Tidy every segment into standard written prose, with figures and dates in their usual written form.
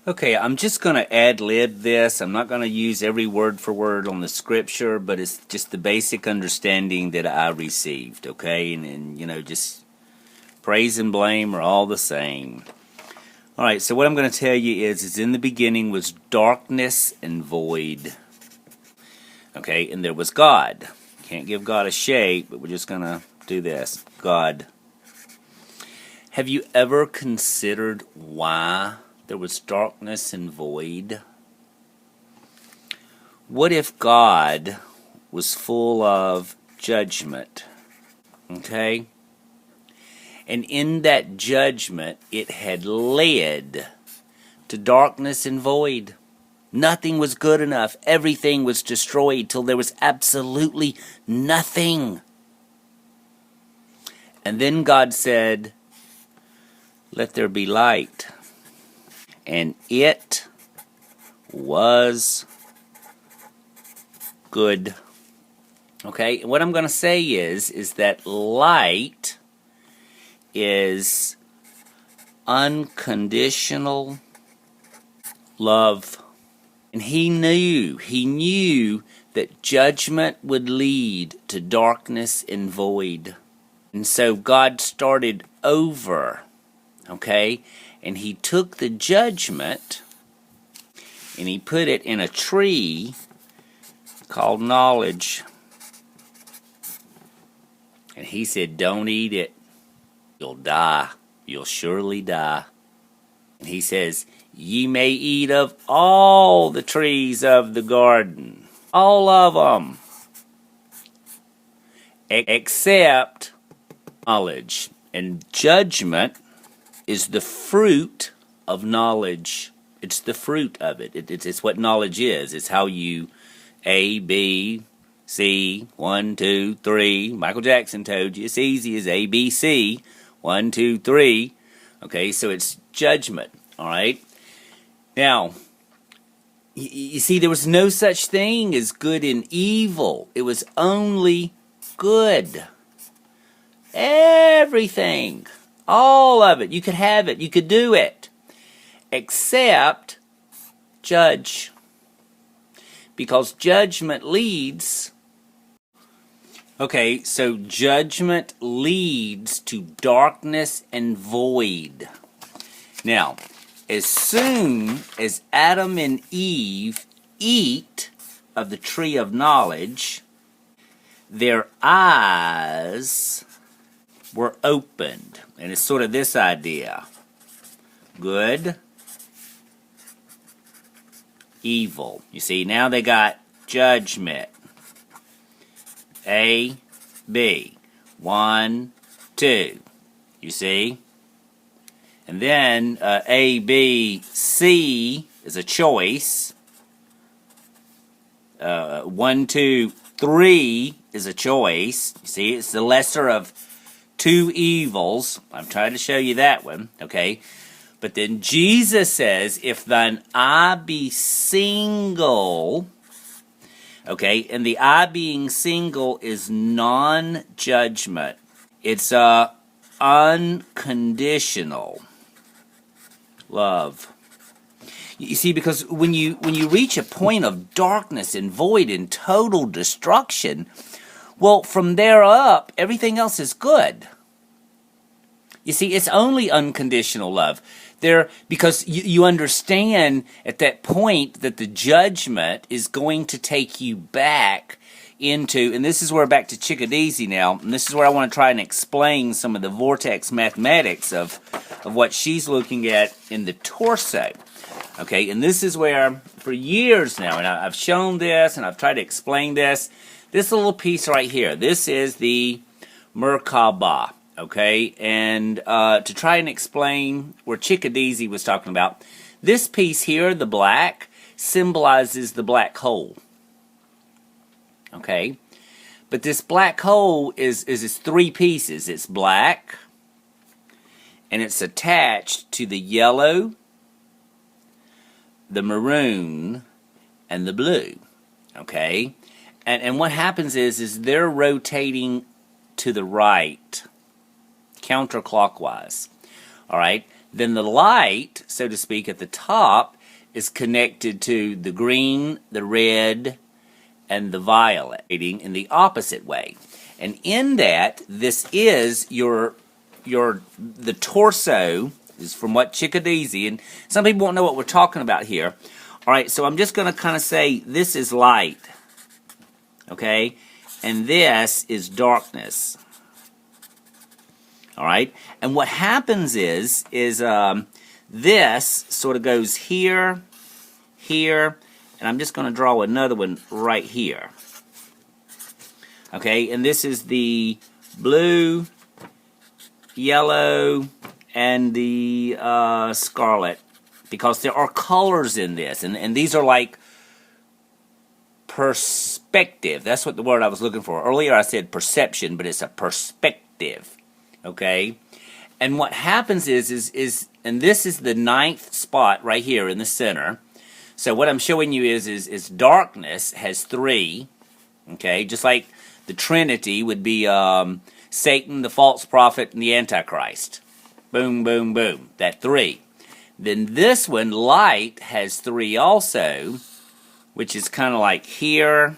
Okay, I'm just going to ad-lib this. I'm not going to use every word for word on the scripture, but it's just the basic understanding that I received, okay? And just praise and blame are all the same. All right, so what I'm going to tell you is in the beginning was darkness and void. Okay, and there was God. Can't give God a shape, but we're just going to do this. God. Have you ever considered why there was darkness and void? What if God was full of judgment? Okay? And in that judgment, it had led to darkness and void. Nothing was good enough. Everything was destroyed till there was absolutely nothing. And then God said, "Let there be light." And it was good. Okay, what I'm going to say is that light is unconditional love. And he knew that judgment would lead to darkness and void. And so God started over, okay? And he took the judgment and he put it in a tree called knowledge. And he said, "Don't eat it. You'll die. You'll surely die." And he says, "Ye may eat of all the trees of the garden, all of them, except knowledge." And judgment is the fruit of knowledge. It's the fruit of it. It's what knowledge is. It's how you A, B, C, 1, 2, 3. Michael Jackson told you it's easy as A, B, C, 1, 2, 3. Okay, so it's judgment. All right. Now, you see, there was no such thing as good and evil. It was only good. Everything. All of it. You could have it. You could do it. Except judge. Because judgment leads... Okay, so judgment leads to darkness and void. Now, as soon as Adam and Eve eat of the tree of knowledge, their eyes were opened. And it's sort of this idea. Good, evil. You see, now they got judgment. A, B. 1, 2. You see? And then A, B, C is a choice. 1, 2, 3 is a choice. You see, it's the lesser of two evils. I'm trying to show you that one, okay? But then Jesus says, "If thine eye be single," okay, and the eye being single is non-judgment. It's unconditional love. You see, because when you reach a point of darkness and void and total destruction, well, from there up, everything else is good. You see, it's only unconditional love. Because you understand at that point that the judgment is going to take you back into, and this is where back to Chickadeezy now, and this is where I want to try and explain some of the vortex mathematics of what she's looking at in the torso. Okay, and this is where, for years now, and I've shown this, and I've tried to explain this little piece right here, this is the Merkabah. Okay, and to try and explain where Chickadeezy was talking about, this piece here, the black, symbolizes the black hole. Okay, but this black hole is three pieces. It's black, and it's attached to the yellow, the maroon, and the blue. Okay, and what happens is they're rotating to the right, counterclockwise. All right, then the light, so to speak, at the top is connected to the green, the red, and the violet, in the opposite way. And in that, this is the torso is from what Chickadee, and some people won't know what we're talking about here. All right, so I'm just going to kind of say this is light, okay, and this is darkness. All right, and what happens is this sort of goes here, here, and I'm just going to draw another one right here. Okay, and this is the blue, yellow, and the scarlet, because there are colors in this, and these are like perspective. That's what the word I was looking for. Earlier I said perception, but it's a perspective. Okay, and what happens is and this is the 9th spot right here in the center. So what I'm showing you is darkness has 3. Okay, just like the Trinity would be Satan, the false prophet, and the Antichrist. Boom, boom, boom. That 3. Then this one, light, has 3 also, which is kind of like here.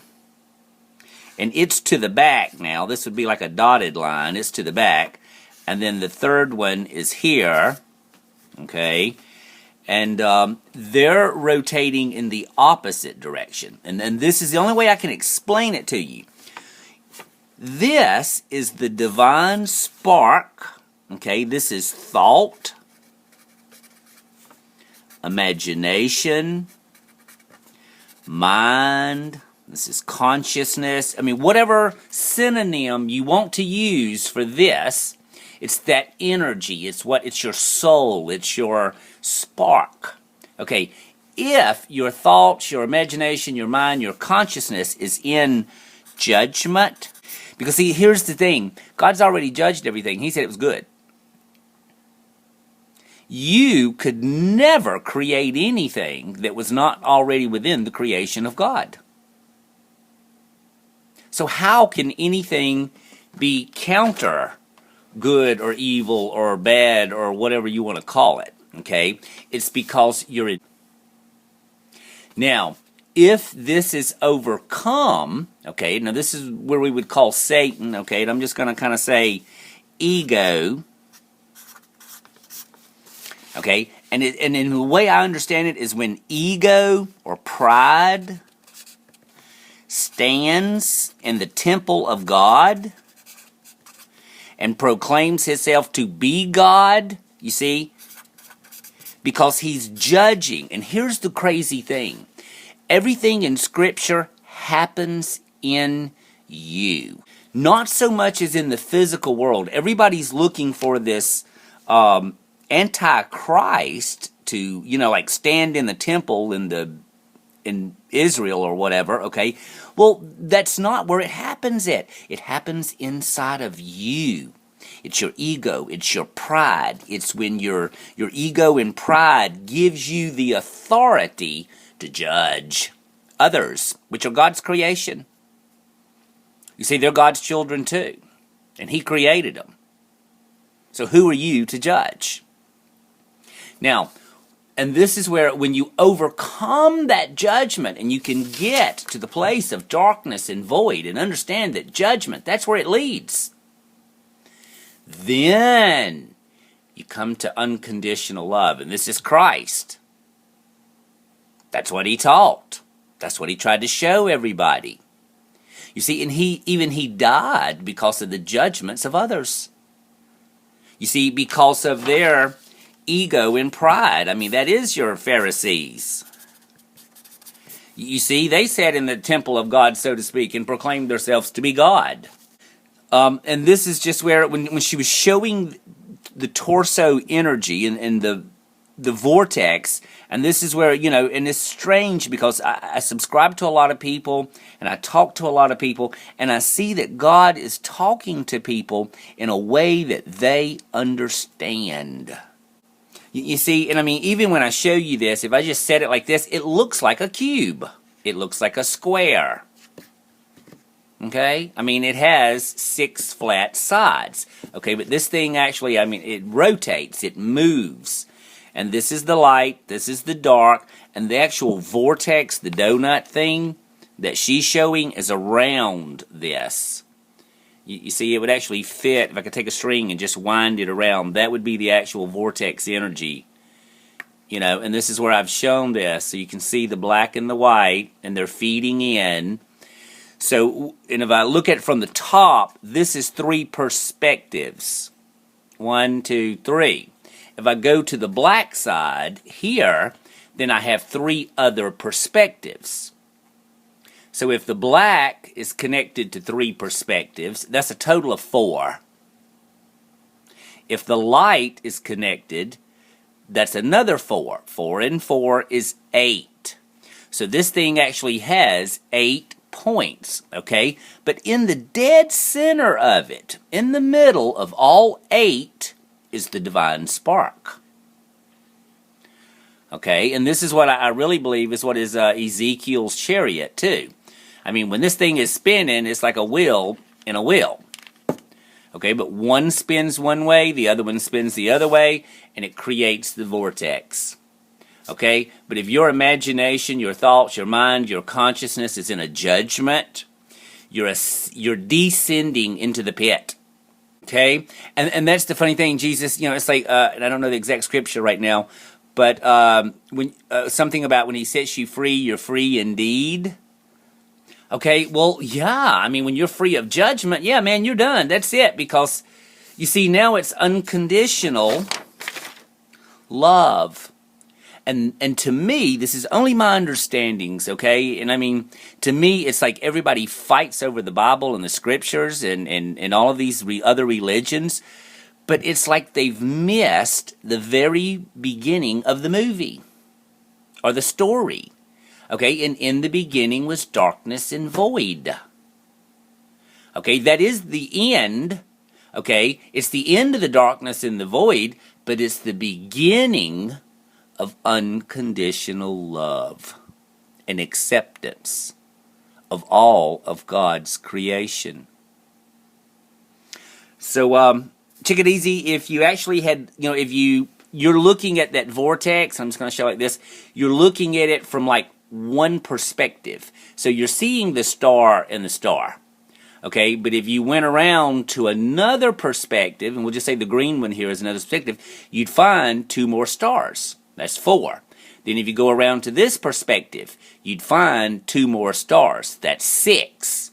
And it's to the back now. This would be like a dotted line. It's to the back. And then the 3rd one is here. Okay. And they're rotating in the opposite direction. And this is the only way I can explain it to you. This is the divine spark. Okay, this is thought, imagination, mind. This is consciousness. I mean, whatever synonym you want to use for this, it's that energy. It's your soul. It's your spark. Okay, if your thoughts, your imagination, your mind, your consciousness is in judgment, because see, here's the thing. God's already judged everything. He said it was good. You could never create anything that was not already within the creation of God. So how can anything be counter good or evil or bad or whatever you want to call it? Okay? It's because you're in. Now, if this is overcome, okay, now this is where we would call Satan, okay, and I'm just going to kind of say ego, okay, and in the way I understand it is when ego or pride stands in the temple of God and proclaims himself to be God, you see, because he's judging. And here's the crazy thing. Everything in Scripture happens in you. Not so much as in the physical world. Everybody's looking for this Antichrist to, like stand in the temple in Israel or whatever, okay? Well, that's not where it happens at. It happens inside of you. It's your ego. It's your pride. It's when your ego and pride gives you the authority to judge others, which are God's creation. You see, they're God's children too, and He created them. So who are you to judge? Now, and this is where when you overcome that judgment and you can get to the place of darkness and void and understand that judgment, that's where it leads. Then you come to unconditional love, and this is Christ. That's what He taught. That's what He tried to show everybody. You see, and He died because of the judgments of others. You see, because of their ego and pride. I mean, that is your Pharisees. You see, they sat in the temple of God, so to speak, and proclaimed themselves to be God. And this is just where, when she was showing the torso energy and the vortex, and this is where, and it's strange because I subscribe to a lot of people, and I talk to a lot of people, and I see that God is talking to people in a way that they understand. You see, and I mean, even when I show you this, if I just set it like this, it looks like a cube. It looks like a square. Okay? I mean, it has 6 flat sides. Okay, but this thing actually, I mean, it rotates, it moves. And this is the light, this is the dark, and the actual vortex, the donut thing that she's showing is around this. You see, it would actually fit, if I could take a string and just wind it around, that would be the actual vortex energy. You know, and this is where I've shown this, so you can see the black and the white, and they're feeding in. So, and if I look at it from the top, this is 3 perspectives. 1, 2, 3. If I go to the black side here, then I have 3 other perspectives. So if the black is connected to 3 perspectives, that's a total of 4. If the light is connected, that's another 4. 4 and 4 is 8. So this thing actually has 8 points, okay? But in the dead center of it, in the middle of all 8, is the divine spark. Okay, and this is what I really believe is what is Ezekiel's chariot too. I mean, when this thing is spinning, it's like a wheel in a wheel. Okay, but one spins one way, the other one spins the other way, and it creates the vortex. Okay, but if your imagination, your thoughts, your mind, your consciousness is in a judgment, you're descending into the pit. Okay, and that's the funny thing. Jesus, you know, it's like, and I don't know the exact scripture right now, but when something about when he sets you free, you're free indeed. Okay, well, yeah, I mean, when you're free of judgment, yeah, man, you're done. That's it, because you see, now it's unconditional love. And to me, this is only my understandings, okay? And I mean, to me, it's like everybody fights over the Bible and the scriptures and all of these other religions, but it's like they've missed the very beginning of the movie or the story, okay? And in the beginning was darkness and void, okay? That is the end, okay? It's the end of the darkness and the void, but it's the beginning of unconditional love and acceptance of all of God's creation. So, take it easy. If you actually had, you know, if you're looking at that vortex, I'm just going to show like this, you're looking at it from like one perspective. So you're seeing the star and the star. Okay, but if you went around to another perspective, and we'll just say the green one here is another perspective, you'd find 2 more stars. That's 4. Then if you go around to this perspective, you'd find 2 more stars. That's 6.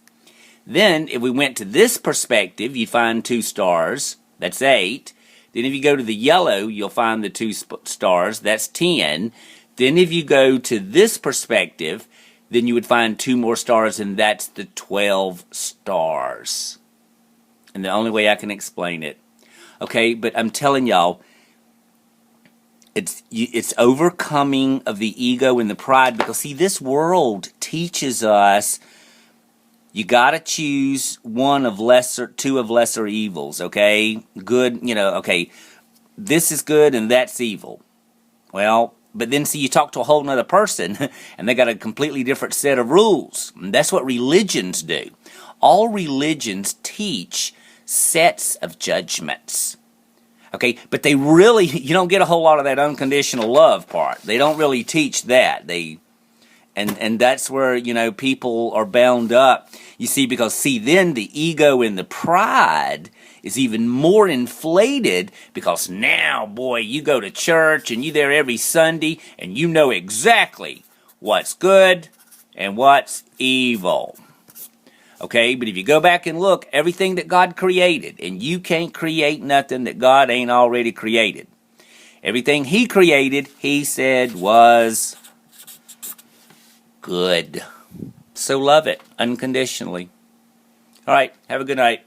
Then if we went to this perspective, you'd find 2 stars. That's 8. Then if you go to the yellow, you'll find the 2 stars. That's 10. Then if you go to this perspective, then you would find 2 more stars, and that's the 12 stars. And the only way I can explain it. Okay, but I'm telling y'all, it's overcoming of the ego and the pride, because see, this world teaches us you gotta choose 2 of lesser evils, okay? Good, you know, okay, this is good and that's evil. Well, but then see, you talk to a whole nother person and they got a completely different set of rules. And that's what religions do. All religions teach sets of judgments. Okay, but they really, you don't get a whole lot of that unconditional love part. They don't really teach that. And that's where, you know, people are bound up. You see, because see, then the ego and the pride is even more inflated, because now, boy, you go to church and you there every Sunday and you know exactly what's good and what's evil. Okay, but if you go back and look, everything that God created, and you can't create nothing that God ain't already created. Everything He created, He said was good. So love it unconditionally. All right, have a good night.